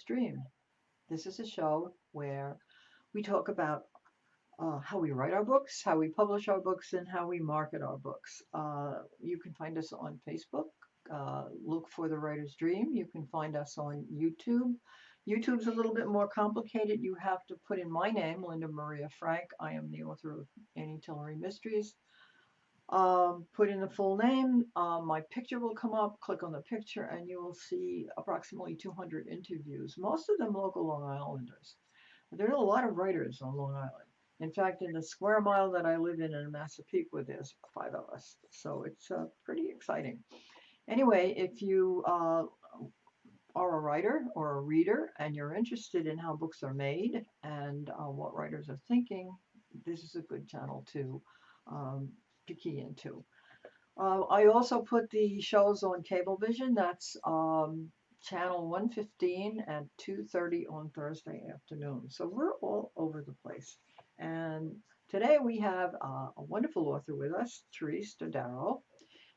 Dream. This is a show where we talk about how we write our books, how we publish our books, and how we market our books. You can find us on Facebook. Look for The Writer's Dream. You can find us on YouTube. YouTube's a little bit more complicated. You have to put in my name, Linda Maria Frank. I am the author of Annie Tillery Mysteries. Put in the full name, my picture will come up, click on the picture, and you will see approximately 200 interviews, most of them local Long Islanders. There are a lot of writers on Long Island. In fact, in the square mile that I live in Massapequa, there's 5 of us. So it's pretty exciting. Anyway, if you are a writer or a reader and you're interested in how books are made and what writers are thinking, this is a good channel um, to key into. I also put the shows on Cablevision. That's channel 115 at 2:30 on Thursday afternoon. So we're all over the place. And today we have a wonderful author with us, Theresa Dodaro,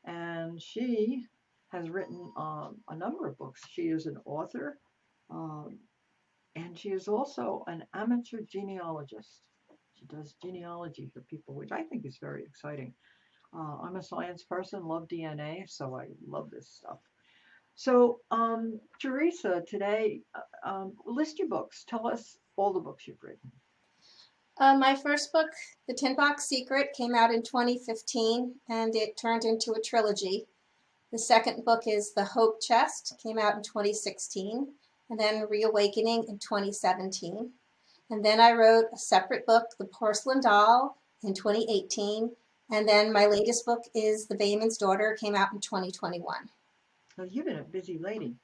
and she has written a number of books. She is an author, um, and she is also an amateur genealogist. She does genealogy for people, which I think is very exciting. I'm a science person, love DNA, so I love this stuff. So, Theresa, today, list your books. Tell us all the books you've written. My first book, The Tin Box Secret, came out in 2015, and it turned into a trilogy. The second book is The Hope Chest, came out in 2016, and then Reawakening in 2017. And then I wrote a separate book, The Porcelain Doll, in 2018. And then my latest book is The Bayman's Daughter, came out in 2021. Well, you've been a busy lady.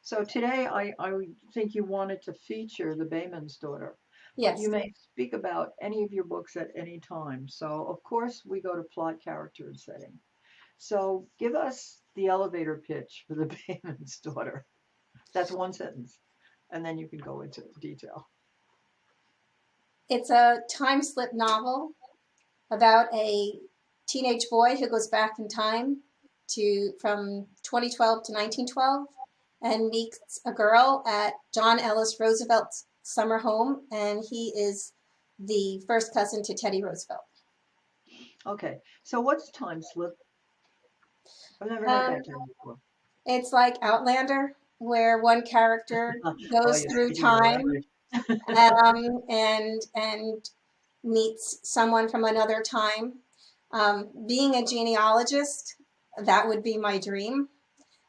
So today, I think you wanted to feature The Bayman's Daughter, but Yes. you may speak about any of your books at any time. So, of course, we go to plot, character, and setting. So, give us the elevator pitch for The Bayman's Daughter. That's one sentence, and then you can go into detail. It's a time slip novel about a teenage boy who goes back in time to from 2012 to 1912 and meets a girl at John Ellis Roosevelt's summer home, and he is the first cousin to Teddy Roosevelt. Okay, so what's time slip? I've never heard Um, that term before. it's like Outlander, where one character Oh, goes you're through speaking the time language. and meets someone from another time. Being a genealogist, that would be my dream,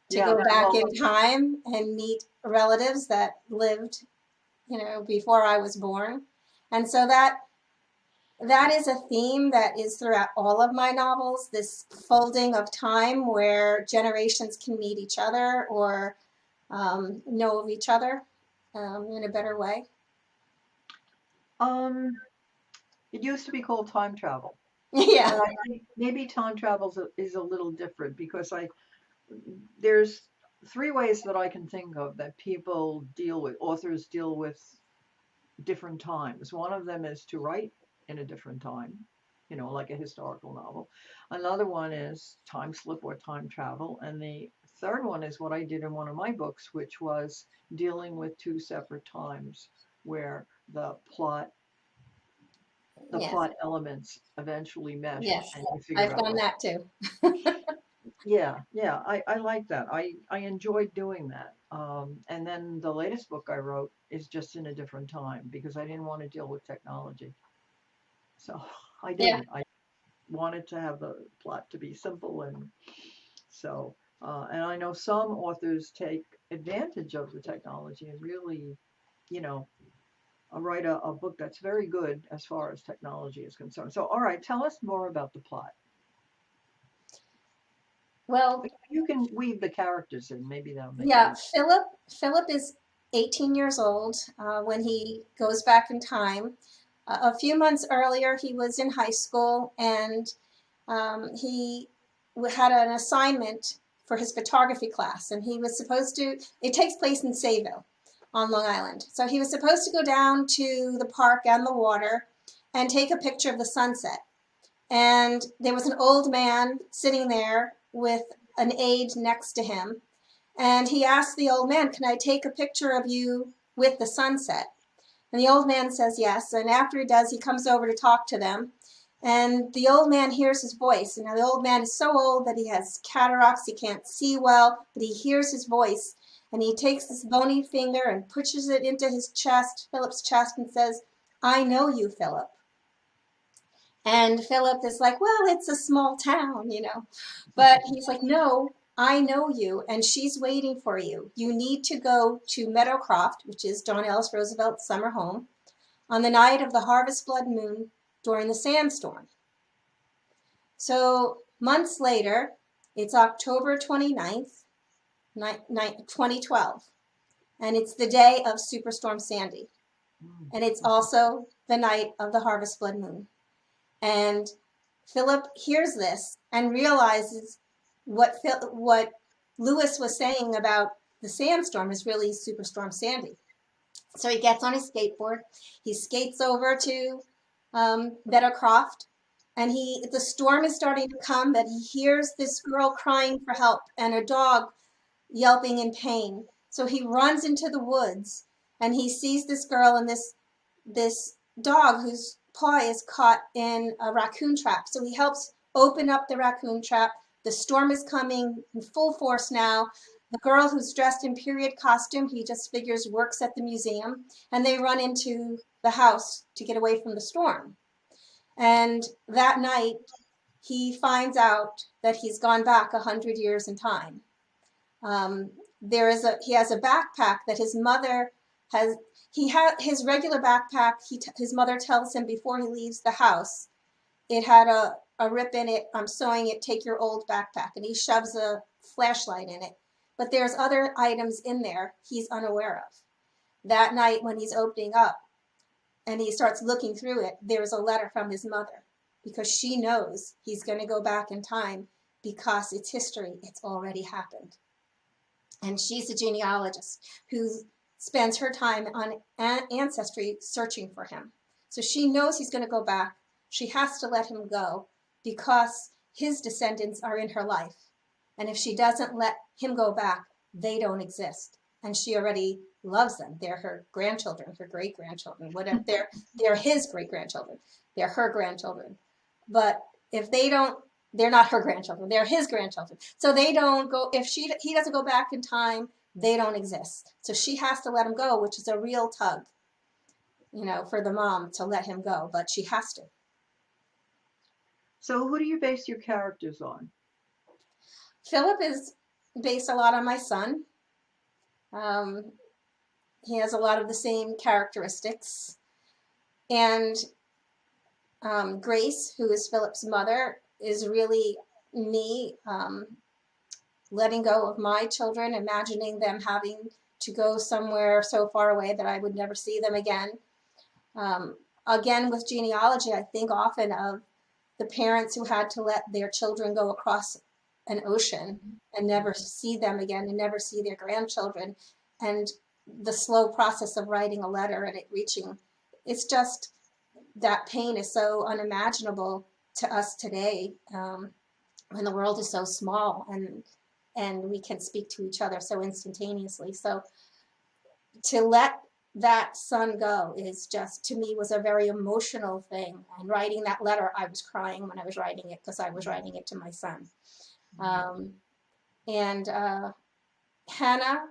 to Yeah, go back well, in time and meet relatives that lived, before I was born. And so that is a theme that is throughout all of my novels, this folding of time where generations can meet each other or know of each other in a better way. um, it used to be called time travel. Yeah. And I think maybe time travel is a little different because there's three ways that I can think of that people deal with, authors deal with different times. One of them is to write in a different time, like a historical novel. Another one is time slip or time travel. And the third one is what I did in one of my books, which was dealing with two separate times where the Yes. plot elements eventually mesh Yes. and you figure I've out done what. that too. Yeah, I like that. I enjoyed doing that. And then the latest book I wrote is just in a different time because I didn't want to deal with technology. So I Yeah. didn't. I wanted to have the plot to be simple. And so, and I know some authors take advantage of the technology and really, you know, write a book that's very good as far as technology is concerned. So, all right, tell us more about the plot. Well, You can weave the characters in, maybe that'll make it yeah, easy. Philip is 18 years old when he goes back in time. A few months earlier, he was in high school and he had an assignment for his photography class, and he was supposed to. It takes place in Sayville on Long Island, so he was supposed to go down to the park and the water and take a picture of the sunset. And there was an old man sitting there with an aide next to him, And he asks the old man, can I take a picture of you with the sunset? And the old man says yes. And after he does, he comes over to talk to them. And the old man hears his voice. And now the old man is so old that he has cataracts. He can't see well, but he hears his voice. And he takes this bony finger and pushes it into his chest, Philip's chest, and says, I know you, Philip. And Philip is like, well, it's a small town, you know. But he's like, no, I know you, and she's waiting for you. You need to go to Meadowcroft, which is John Ellis Roosevelt's summer home, on the night of the harvest blood moon during the sandstorm. So months later, it's October 29th, 2012, and it's the day of Superstorm Sandy. And it's also the night of the harvest blood moon. And Philip hears this and realizes what Lewis was saying about the sandstorm is really Superstorm Sandy. So he gets on his skateboard, he skates over to Meadowcroft, and the storm is starting to come, but he hears this girl crying for help and a dog yelping in pain. So he runs into the woods and he sees this girl and this dog whose paw is caught in a raccoon trap. So he helps open up the raccoon trap. The storm is coming in full force now. The girl who's dressed in period costume, he just figures works at the museum, and they run into the house to get away from the storm. And that night, he finds out that he's gone back 100 years in time. He has a backpack that his mother has. He had his regular backpack. His mother tells him before he leaves the house, it had a rip in it. I'm sewing it. Take your old backpack, and he shoves a flashlight in it. But there's other items in there he's unaware of. That night when he's opening up and he starts looking through it, there's a letter from his mother because she knows he's going to go back in time because it's history. It's already happened. And she's a genealogist who spends her time on Ancestry searching for him. So she knows he's going to go back. She has to let him go because his descendants are in her life. And if she doesn't let him go back, they don't exist. And she already loves them. They're her grandchildren, her great-grandchildren, whatever. They're his great-grandchildren. They're her grandchildren. But if they don't, they're not her grandchildren. They're his grandchildren. So they don't go, if he doesn't go back in time, they don't exist. So she has to let him go, which is a real tug, you know, for the mom to let him go, but she has to. So who do you base your characters on? Philip is based a lot on my son. He has a lot of the same characteristics. And Grace, who is Philip's mother, is really me letting go of my children, imagining them having to go somewhere so far away that I would never see them again. Again, with genealogy, I think often of the parents who had to let their children go across an ocean and never see them again and never see their grandchildren, and the slow process of writing a letter and it reaching. It's just that pain is so unimaginable to us today when the world is so small and we can speak to each other so instantaneously. So to let that son go is just, to me, was a very emotional thing. And writing that letter, I was crying when I was writing it because I was writing it to my son. Hannah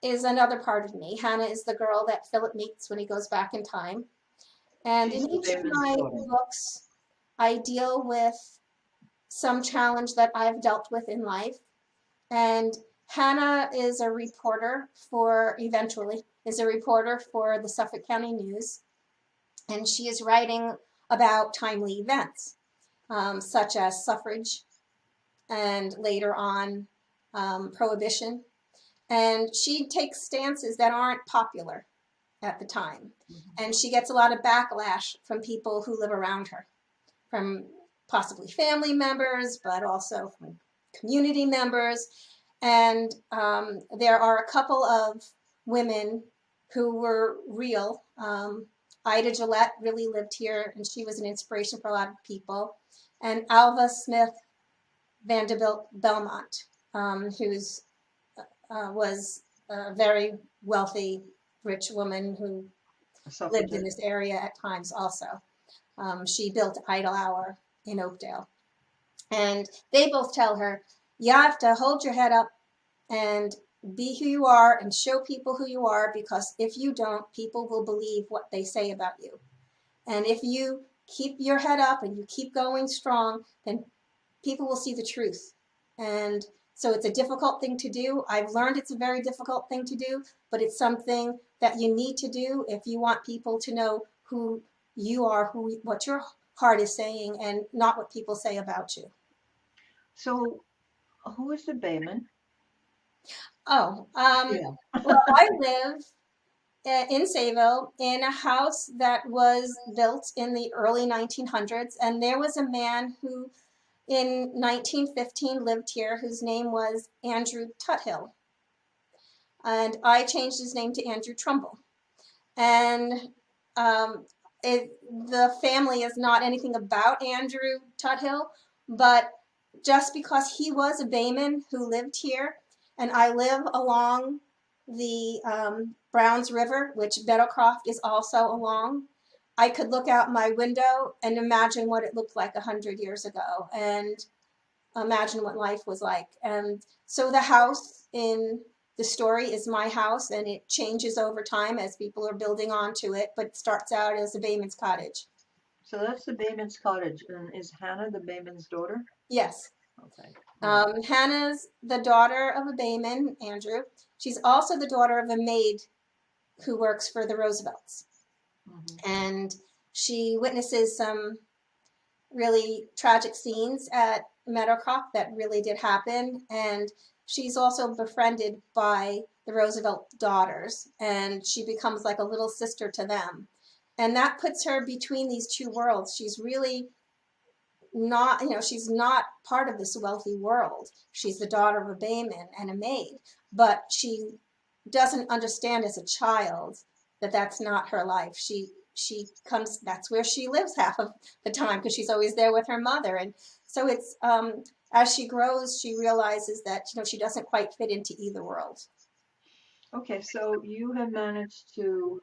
is another part of me. Hannah is the girl that Philip meets when he goes back in time. And She's in each of David's my daughter. books, I deal with some challenge that I've dealt with in life. And Hannah is a reporter eventually is a reporter for the Suffolk County News. And she is writing about timely events, such as suffrage and later on prohibition. And she takes stances that aren't popular at the time. And she gets a lot of backlash from people who live around her, from possibly family members, but also from community members. And there are a couple of women who were real. Ida Gillette really lived here, and she was an inspiration for a lot of people. And Alva Smith Vanderbilt Belmont, who's was a very wealthy, rich woman who A lived in suffragette. this area at times also. She built Idle Hour in Oakdale. And they both tell her, you have to hold your head up and be who you are and show people who you are, because if you don't, people will believe what they say about you. And if you keep your head up and you keep going strong, then people will see the truth. And so it's a difficult thing to do. I've learned it's a very difficult thing to do, but it's something that you need to do if you want people to know who you are, what your heart is saying, and not what people say about you. So, who is the Bayman? Oh, Yeah. well, I live in Sayville in a house that was built in the early 1900s, and there was a man who in 1915 lived here whose name was Andrew Tuthill, and I changed his name to Andrew Trumbull. And um, the family is not anything about Andrew Tuthill, but just because he was a Bayman who lived here, and I live along the Browns River, which Meadowcroft is also along, I could look out my window and imagine what it looked like 100 years ago, and imagine what life was like. And so the house in the story is my house, and it changes over time as people are building onto it, but it starts out as a Bayman's cottage. So that's the Bayman's cottage. And is Hannah the Bayman's daughter? Yes. Okay. All right. Hannah's the daughter of a Bayman, Andrew. She's also the daughter of a maid who works for the Roosevelts. Hmm. And she witnesses some really tragic scenes at Meadowcroft that really did happen. And she's also befriended by the Roosevelt daughters, and she becomes like a little sister to them. And that puts her between these two worlds. She's really not, she's not part of this wealthy world. She's the daughter of a Bayman and a maid, but she doesn't understand as a child that that's not her life. She comes, that's where she lives half of the time because she's always there with her mother. And so it's as she grows, she realizes that she doesn't quite fit into either world. Okay. So you have managed to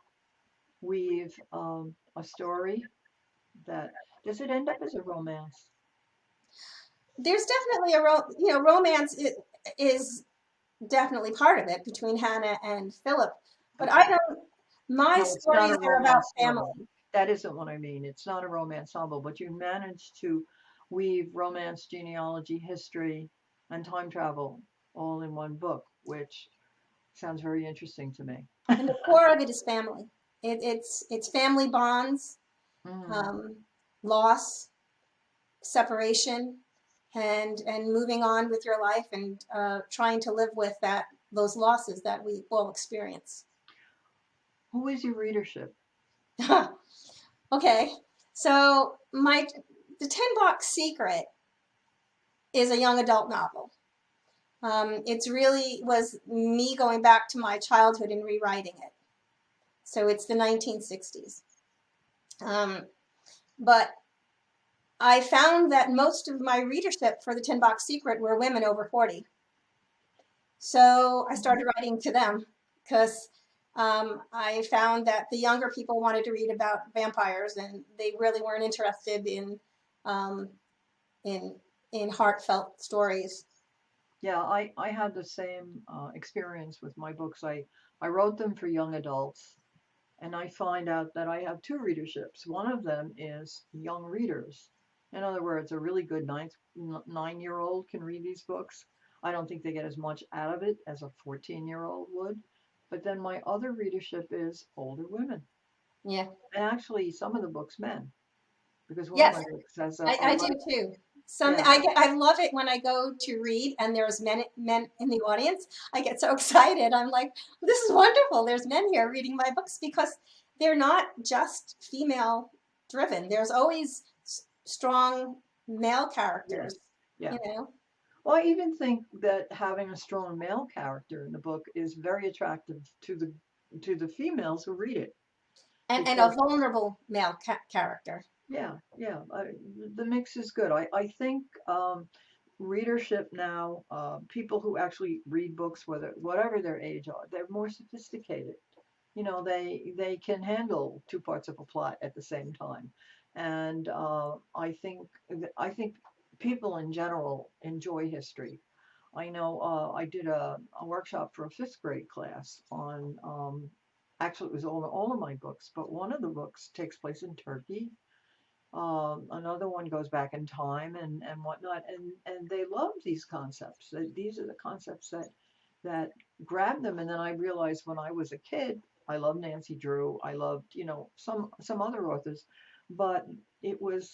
weave a story that does it end up as a romance? There's definitely romance is definitely part of it between Hannah and Philip, but I Okay. don't. My No, it's not stories a are about romance family. novel. That isn't what I mean. It's not a romance novel, but you managed to weave romance, genealogy, history, and time travel all in one book, which sounds very interesting to me. And the core of it is family. It's family bonds, Mm. um, loss, separation, and moving on with your life, and trying to live with those losses that we all experience. Who is your readership? Okay, so the 10 Box Secret is a young adult novel. It's really was me going back to my childhood and rewriting it. So it's the 1960s. Um, but I found that most of my readership for the 10 Box Secret were women over 40. So I Mhm. started writing to them because I found that the younger people wanted to read about vampires, and they really weren't interested um, in in heartfelt stories. Yeah, I had the same experience with my books. I wrote them for young adults, and I find out that I have two readerships. One of them is young readers. In other words, a really good 9-year-old can read these books. I don't think they get as much out of it as a 14-year-old would. But then my other readership is older women, Yeah. and actually some of the books men, because one of Yes, my books has a I do lot. too. Yeah, I love it when I go to read and there's men in the audience. I get so excited. I'm like, this is wonderful. There's men here reading my books because they're not just female driven. There's always strong male yes, characters, yeah. you know, Well, I even think that having a strong male character in the book is very attractive to the females who read it and a because vulnerable character. yeah, yeah, the mix is good. I think readership now, people who actually read books, whatever their age are, they're more sophisticated. They can handle two parts of a plot at the same time, and I think people in general enjoy history. I know I did a workshop for a fifth grade class on actually it was all of my books, but one of the books takes place in Turkey. Another one goes back in time and whatnot, and they love these concepts. These are the concepts that grab them. And then I realized when I was a kid, I loved Nancy Drew. I loved, some other authors, but it was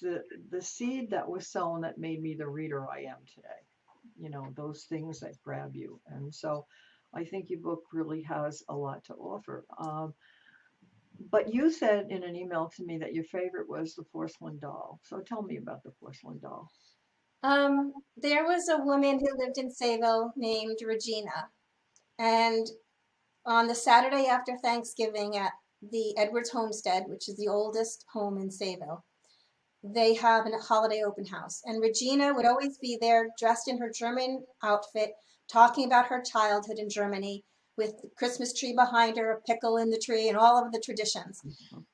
the seed that was sown that made me the reader I am today. Those things that grab you. And so I think your book really has a lot to offer. But you said in an email to me that your favorite was the porcelain doll. So tell me about the porcelain doll. There was a woman who lived in Sayville named Regina, and on the Saturday after Thanksgiving at the Edwards Homestead, which is the oldest home in Sayville, they have a holiday open house. And Regina would always be there dressed in her German outfit, talking about her childhood in Germany with the Christmas tree behind her, a pickle in the tree, and all of the traditions.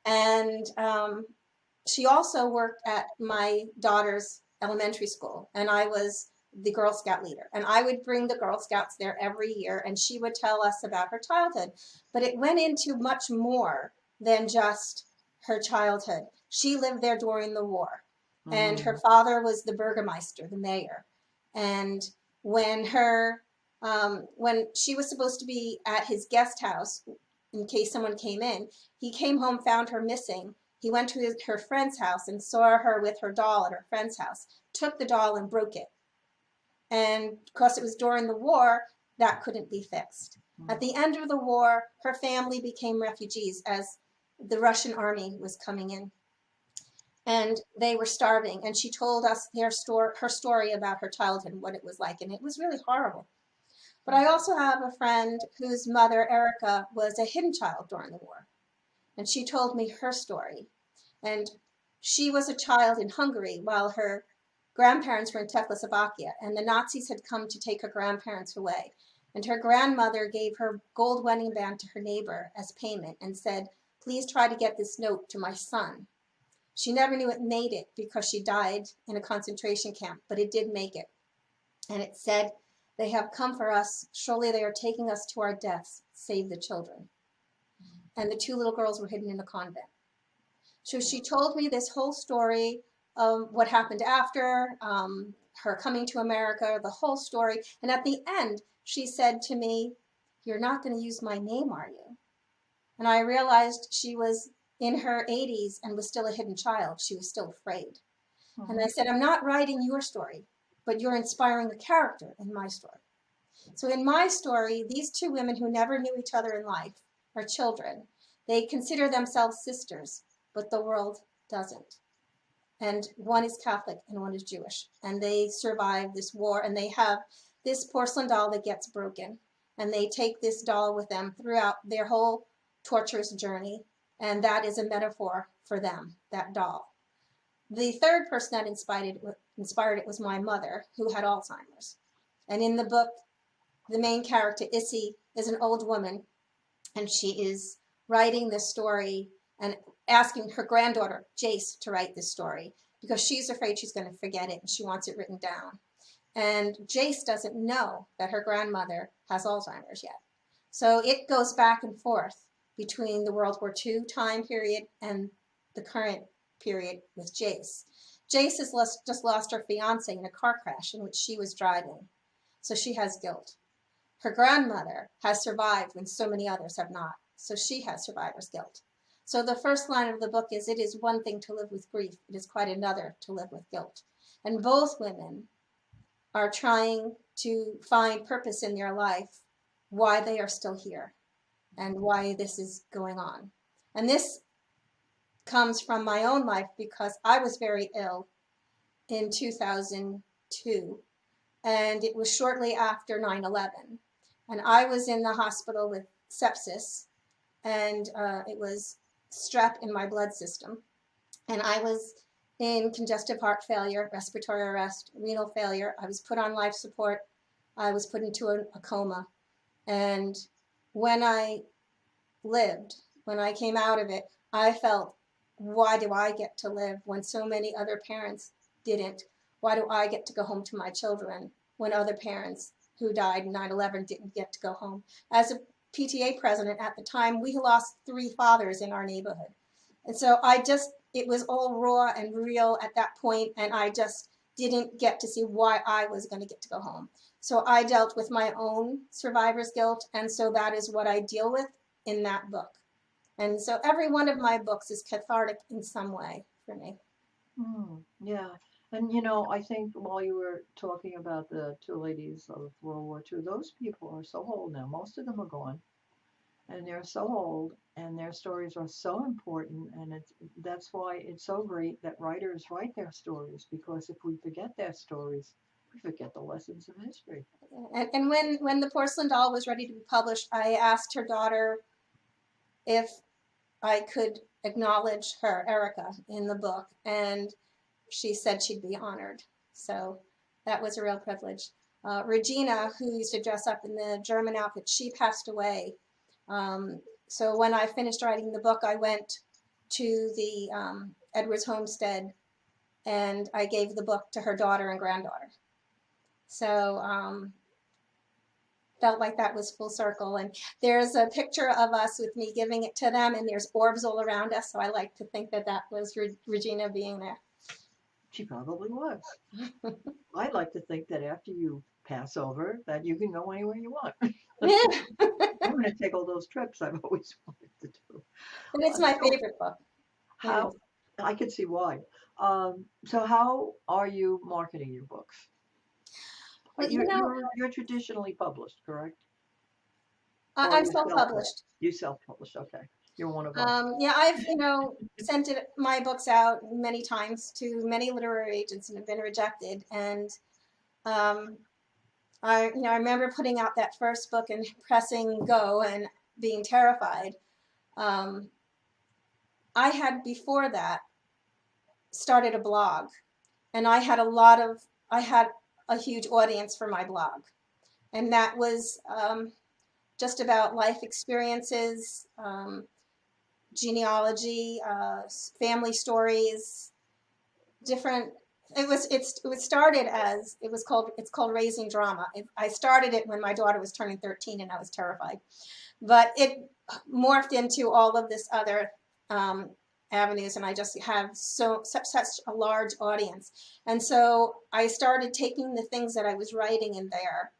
And she also worked at my daughter's elementary school, and I was the Girl Scout leader. And I would bring the Girl Scouts there every year, and she would tell us about her childhood. But it went into much more than just her childhood. She lived there during the war, and her Mm, father was the Burgermeister, the mayor. And when when she was supposed to be at his guest house in case someone came in, he came home, found her missing. He went to her friend's house and saw her with her doll at her friend's house, took the doll and broke it. And because it was during the war, that couldn't be fixed. At mm, the end of the war, her family became refugees as the Russian army was coming in, and they were starving. And she told us her story about her childhood and what it was like, and it was really horrible. But I also have a friend whose mother, Erica, was a hidden child during the war, and she told me her story. And she was a child in Hungary while her grandparents were in Czechoslovakia, and the Nazis had come to take her grandparents away. And her grandmother gave her gold wedding band to her neighbor as payment and said, "Please try to get this note to my son." She never knew it made it because she died in a concentration camp, but it did make it. And it said, "They have come for us. Surely they are taking us to our deaths. Save the children." And the two little girls were hidden in a convent. So she told me this whole story of what happened after, her coming to America, the whole story. And at the end, she said to me, "You're not going to use my name, are you?" And I realized she was in her 80s and was still a hidden child. She was still afraid. And I mhm, said, "I'm not writing your story, but you're inspiring a character in my story." So in my story, these two women who never knew each other in life are children. They consider themselves sisters, but the world doesn't. And one is Catholic and one is Jewish. And they survive this war, and they have this porcelain doll that gets broken. And they take this doll with them throughout their whole torturous journey. And that is a metaphor for them, that doll. The third person that inspired it was my mother, who had Alzheimer's. And in the book, the main character, Issy, is an old woman, and she is writing this story and asking her granddaughter, Jace, to write this story because she's afraid she's going to forget it and she wants it written down. And Jace doesn't know that her grandmother has Alzheimer's yet. So it goes back and forth between the World War II time period and the current period with Jace. Jace has just lost her fiance in a car crash in which she was driving. So she has guilt. Her grandmother has survived when so many others have not. So she has survivor's guilt. So the first line of the book is, "It is one thing to live with grief. It is quite another to live with guilt." And both women are trying to find purpose in their life, why they are still here and why this is going on. And this comes from my own life because I was very ill in 2002, and it was shortly after 9/11. And I was in the hospital with sepsis, and it was strep in my blood system. And I was in congestive heart failure, respiratory arrest, renal failure. I was put on life support. I was put into a coma. And when I lived, when I came out of it, I felt, why do I get to live when so many other parents didn't? Why do I get to go home to my children when other parents who died in 9/11 didn't get to go home? As a PTA president at the time, we lost 3 fathers in our neighborhood. And so it was all raw and real at that point, and I just didn't get to see why I was going to get to go home. So I dealt with my own survivor's guilt, and so that is what I deal with in that book. And so every one of my books is cathartic in some way for me. Yeah. And I think while you were talking about the two ladies of World War II, those people are so old now. Most of them are gone, and they're so old, and their stories are so important. And that's why it's so great that writers write their stories, because if we forget their stories, we forget the lessons of history. And when The Porcelain Doll was ready to be published, I asked her daughter if I could acknowledge her, Erica, in the book, and she said she'd be honored. So that was a real privilege. Regina, who used to dress up in the German outfit, she passed away. So when I finished writing the book, I went to the Edwards homestead, and I gave the book to her daughter and granddaughter. So felt like that was full circle. And there's a picture of us with me giving it to them, and there's orbs all around us. So I like to think that that was Regina being there. She probably was. I'd like to think that after you pass over, that you can go anywhere you want. I'm going to take all those trips I've always wanted to do. And it's my So favorite book. how I can see why. So how are you marketing your books? Well, You're traditionally published, correct? Or I'm you self-published? self-published. You self-published, okay. You're one of us. Yeah, I've sent my books out many times to many literary agents and have been rejected. And um, I remember putting out that first book and pressing go and being terrified. Um, I had before that started a blog, and I had a huge audience for my blog, and that was just about life experiences, genealogy, family stories, different. It was started as it's called Raising Drama. I started it when my daughter was turning 13 and I was terrified, but it morphed into all of this other avenues, and I just have such a large audience. And so I started taking the things that I was writing in there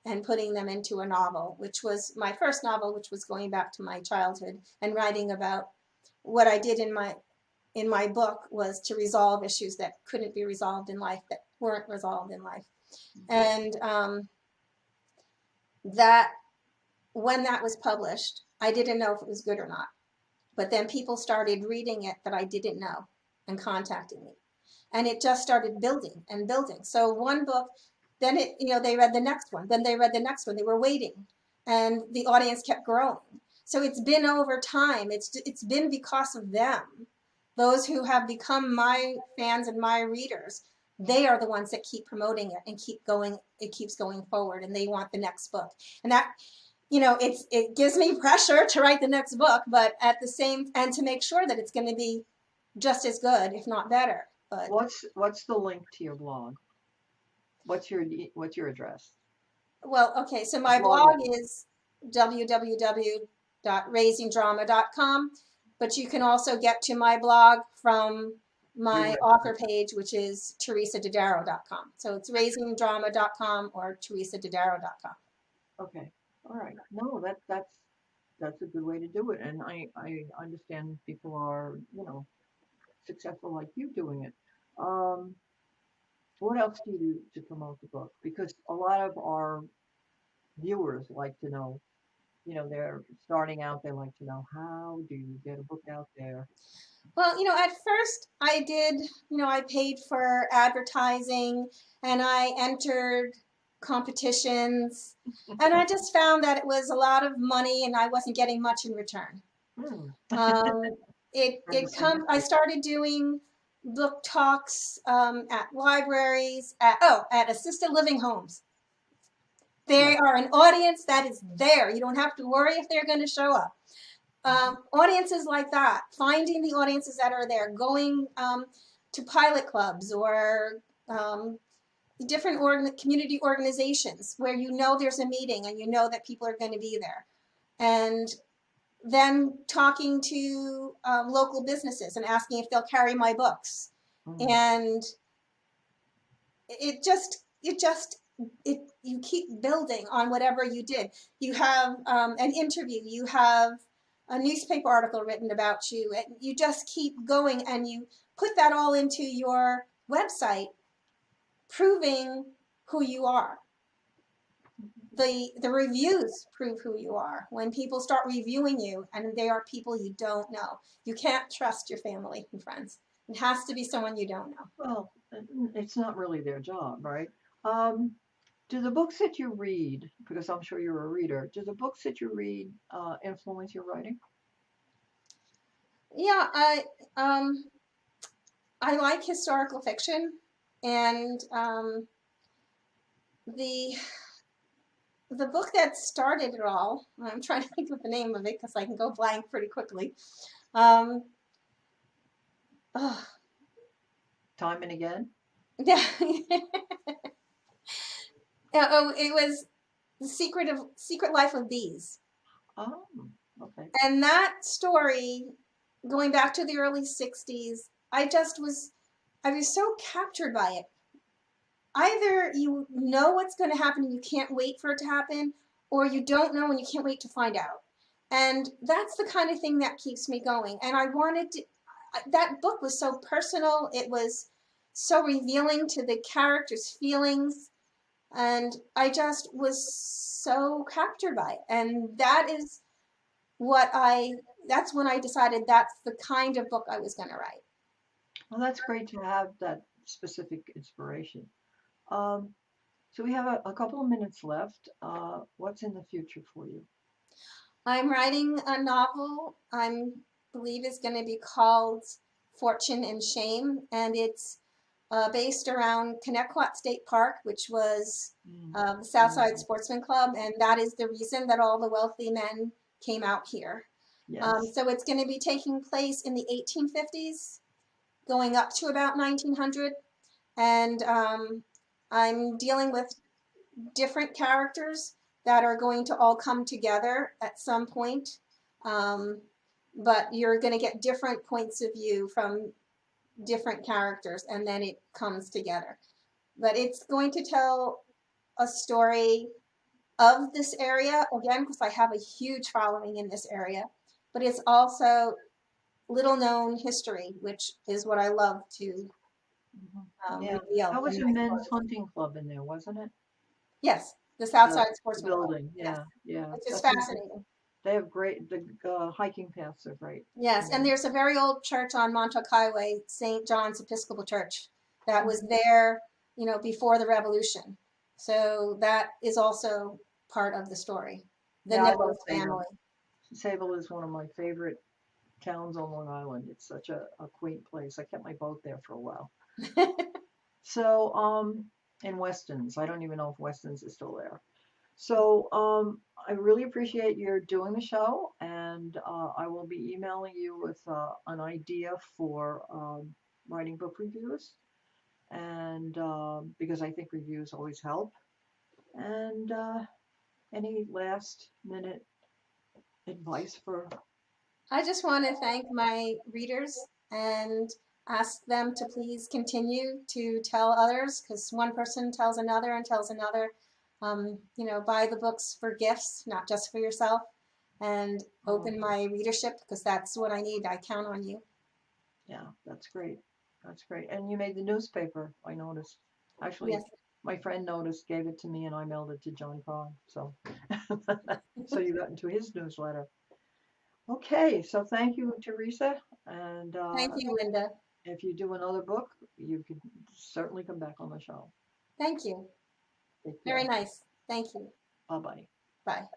and putting them into a novel, which was my first novel, which was going back to my childhood and writing about what I did in my book was to resolve issues that couldn't be resolved in life, that weren't resolved in life. And that when that was published, I didn't know if it was good or not. But then people started reading it that I didn't know and contacting me. And it just started building and building. So one book, then they read the next one, then they read the next one. They were waiting, and the audience kept growing. So it's been over time. It's been because of them, those who have become my fans and my readers. They are the ones that keep promoting it and keep going. It keeps going forward, and they want the next book. And that, it gives me pressure to write the next book, but and to make sure that it's going to be just as good, if not better. But what's the link to your blog? What's your address? Well, okay, so my blog is www.raisingdrama.com, but you can also get to my blog from my author page, which is theresadodaro.com. So it's raisingdrama.com or theresadodaro.com. Okay. All right. No, that's a good way to do it. And I understand people are, successful like you doing it. What else do you do to promote the book? Because a lot of our viewers like to know, they're starting out, they like to know, how do you get a book out there? Well, at first I did, I paid for advertising and I entered competitions, and I just found that it was a lot of money and I wasn't getting much in return. Hmm. I started doing book talks at libraries, at assisted living homes. They Yeah. are an audience that is there. You don't have to worry if they're going to show up. Audiences like that, finding the audiences that are there, going to pilot clubs or different community organizations where you know there's a meeting and you know that people are going to be there. And then talking to local businesses and asking if they'll carry my books. Mm. And it you keep building on whatever you did. You have an interview, you have a newspaper article written about you, and you just keep going and you put that all into your website, proving who you are. The reviews prove who you are. When people start reviewing you and they are people you don't know, you can't trust your family and friends. It has to be someone you don't know. Well, it's not really their job, right? Um, do the books that you read, because I'm sure you're a reader, do the books that you read influence your writing? Yeah, I like historical fiction, and the the book that started it all. I'm trying to think of the name of it because I can go blank pretty quickly. Um, oh, Time and again? yeah, oh, it was the Secret Life of Bees, Oh, okay. and that story, going back to the early '60s, I was so captured by it. Either you know what's going to happen and you can't wait for it to happen, or you don't know and you can't wait to find out. And that's the kind of thing that keeps me going. And that book was so personal. It was so revealing to the characters' feelings. And I just was so captured by it. And that's when I decided that's the kind of book I was going to write. Well, that's great to have that specific inspiration. Um, so we have a couple of minutes left. What's in the future for you? I'm writing a novel believe is going to be called Fortune and Shame, and it's based around Connecticut State Park, which was Mm. the Southside Mm. Sportsman Club, and that is the reason that all the wealthy men came out here. Yes. So it's going to be taking place in the 1850s, going up to about 1900, and I'm dealing with different characters that are going to all come together at some point. Um, but you're going to get different points of view from different characters, and then it comes together. But it's going to tell a story of this area, again, because I have a huge following in this area, but it's also little known history, which is what I love to Mhm. Yeah. reveal That in was a my men's stories. hunting club in there, wasn't it? Yes, the The, Southside the Sportsman Club. building. Yes, Yeah. Yeah. which is That's a, fascinating. they have the hiking paths are great. Yes, Yeah. and there's a very old church on Montauk Highway, St. John's Episcopal Church, that was Mhm. there, before the Revolution. So that is also part of the story. The Yeah, I love Nichols Sable. family. Sable is one of my favorite towns on Long Island. It's such a quaint place. I kept my boat there for a while. So, in Weston's, I don't even know if Weston's is still there. So, I really appreciate your doing the show, and I will be emailing you with an idea for writing book reviews, and because I think reviews always help. And any last minute advice for? I just want to thank my readers and ask them to please continue to tell others, because one person tells another and tells another. Buy the books for gifts, not just for yourself, and Oh, open my readership because that's what I need. I count on you. yeah, that's great. That's great. And you made the newspaper, I noticed. Actually, Yes. my friend noticed, gave it to me, and I mailed it to John Carr. So, so you got into his newsletter. Okay, so thank you, Teresa. And Thank you, Linda. if you do another book, you could certainly come back on the show. Thank you. Take Very care. nice. Thank you. Bye bye. Bye.